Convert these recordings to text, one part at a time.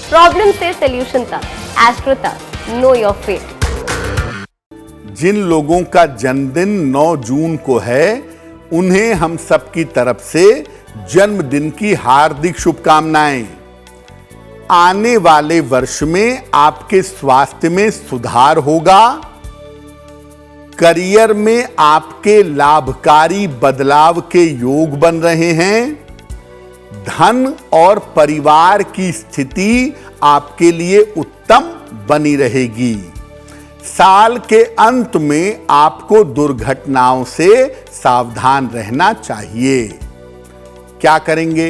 Problem से solution तक, astro तक, नो योर फेट। जिन लोगों का जन्मदिन 9 जून को है, उन्हें हम सबकी तरफ से जन्मदिन की हार्दिक शुभकामनाएं। आने वाले वर्ष में आपके स्वास्थ्य में सुधार होगा, करियर में आपके लाभकारी बदलाव के योग बन रहे हैं, धन और परिवार की स्थिति आपके लिए उत्तम बनी रहेगी। साल के अंत में आपको दुर्घटनाओं से सावधान रहना चाहिए। क्या करेंगे?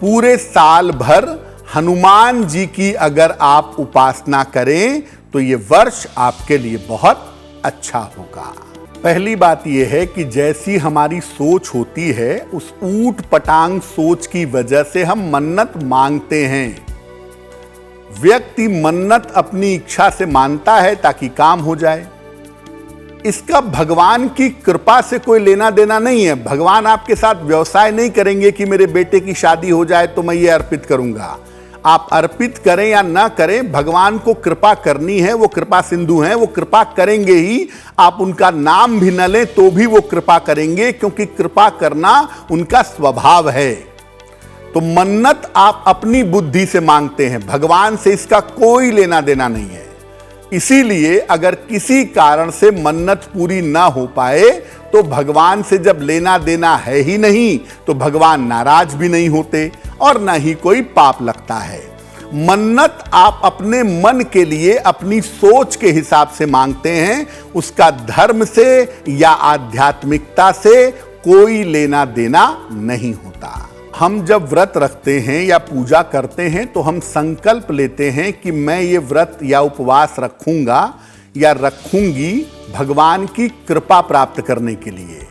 पूरे साल भर हनुमान जी की अगर आप उपासना करें तो ये वर्ष आपके लिए बहुत अच्छा होगा। पहली बात यह है कि जैसी हमारी सोच होती है, उस ऊट पटांग सोच की वजह से हम मन्नत मांगते हैं। व्यक्ति मन्नत अपनी इच्छा से मानता है ताकि काम हो जाए। इसका भगवान की कृपा से कोई लेना देना नहीं है। भगवान आपके साथ व्यवसाय नहीं करेंगे कि मेरे बेटे की शादी हो जाए तो मैं ये अर्पित करूंगा। आप अर्पित करें या ना करें, भगवान को कृपा करनी है, वो कृपा सिंधु हैं, वो कृपा करेंगे ही। आप उनका नाम भी न लें तो भी वो कृपा करेंगे, क्योंकि कृपा करना उनका स्वभाव है। तो मन्नत आप अपनी बुद्धि से मांगते हैं, भगवान से इसका कोई लेना देना नहीं है। इसीलिए अगर किसी कारण से मन्नत पूरी ना हो पाए तो भगवान से जब लेना देना है ही नहीं तो भगवान नाराज भी नहीं होते और ना ही कोई पाप लगता है। मन्नत आप अपने मन के लिए अपनी सोच के हिसाब से मांगते हैं, उसका धर्म से या आध्यात्मिकता से कोई लेना देना नहीं होता। हम जब व्रत रखते हैं या पूजा करते हैं तो हम संकल्प लेते हैं कि मैं ये व्रत या उपवास रखूंगा या रखूंगी भगवान की कृपा प्राप्त करने के लिए।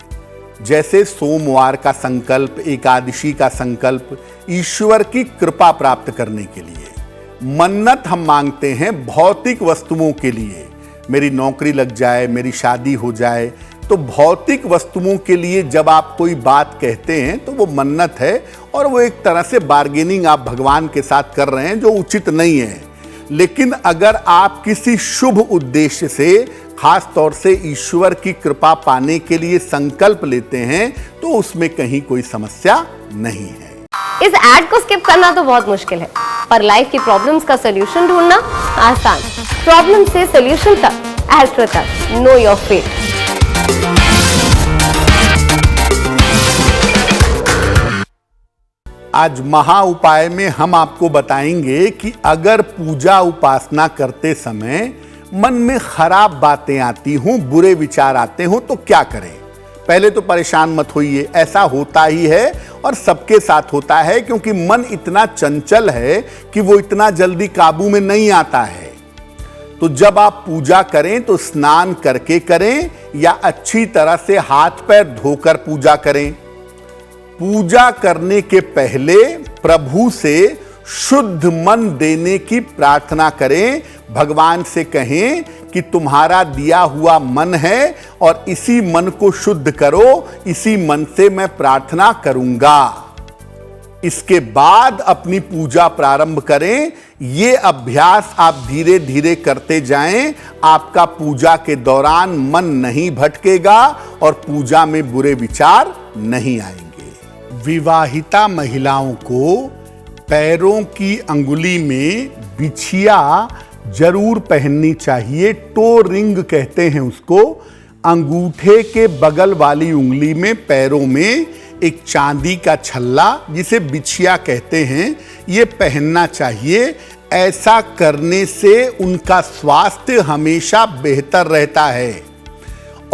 जैसे सोमवार का संकल्प, एकादशी का संकल्प, ईश्वर की कृपा प्राप्त करने के लिए। मन्नत हम मांगते हैं भौतिक वस्तुओं के लिए, मेरी नौकरी लग जाए, मेरी शादी हो जाए। तो भौतिक वस्तुओं के लिए जब आप कोई बात कहते हैं तो वो मन्नत है और वो एक तरह से बार्गेनिंग आप भगवान के साथ कर रहे हैं, जो उचित नहीं है। लेकिन अगर आप किसी शुभ उद्देश्य से, खास तौर से ईश्वर की कृपा पाने के लिए संकल्प लेते हैं तो उसमें कहीं कोई समस्या नहीं है। इस ऐड को स्किप करना तो बहुत मुश्किल है, पर लाइफ की प्रॉब्लम्स का सॉल्यूशन ढूंढना आसान। प्रॉब्लम से सॉल्यूशन तक, एस्ट्रो तक, नो योर फेट। आज महा उपाय में हम आपको बताएंगे कि अगर पूजा उपासना करते समय मन में खराब बातें आती हों, बुरे विचार आते हों तो क्या करें। पहले तो परेशान मत होइए, ऐसा होता ही है और सबके साथ होता है, क्योंकि मन इतना चंचल है कि वो इतना जल्दी काबू में नहीं आता है। तो जब आप पूजा करें तो स्नान करके करें या अच्छी तरह से हाथ पैर धोकर पूजा करें। पूजा करने के पहले प्रभु से शुद्ध मन देने की प्रार्थना करें। भगवान से कहें कि तुम्हारा दिया हुआ मन है और इसी मन को शुद्ध करो, इसी मन से मैं प्रार्थना करूंगा। इसके बाद अपनी पूजा प्रारंभ करें। ये अभ्यास आप धीरे धीरे करते जाएं, आपका पूजा के दौरान मन नहीं भटकेगा और पूजा में बुरे विचार नहीं आएंगे। विवाहिता महिलाओं को पैरों की अंगुली में बिछिया जरूर पहननी चाहिए। टो रिंग कहते हैं उसको। अंगूठे के बगल वाली उंगली में, पैरों में एक चांदी का छल्ला, जिसे बिछिया कहते हैं, ये पहनना चाहिए। ऐसा करने से उनका स्वास्थ्य हमेशा बेहतर रहता है।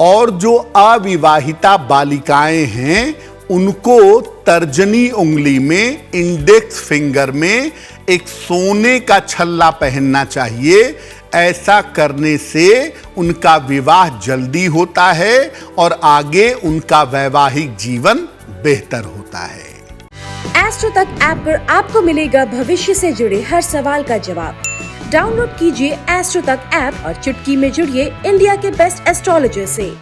और जो अविवाहिता बालिकाएं हैं उनको तर्जनी उंगली में, इंडेक्स फिंगर में एक सोने का छल्ला पहनना चाहिए। ऐसा करने से उनका विवाह जल्दी होता है और आगे उनका वैवाहिक जीवन बेहतर होता है। एस्ट्रो तक ऐप पर आपको मिलेगा भविष्य से जुड़े हर सवाल का जवाब। डाउनलोड कीजिए एस्ट्रो तक ऐप और चुटकी में जुड़िए इंडिया के बेस्ट एस्ट्रोलॉजर से।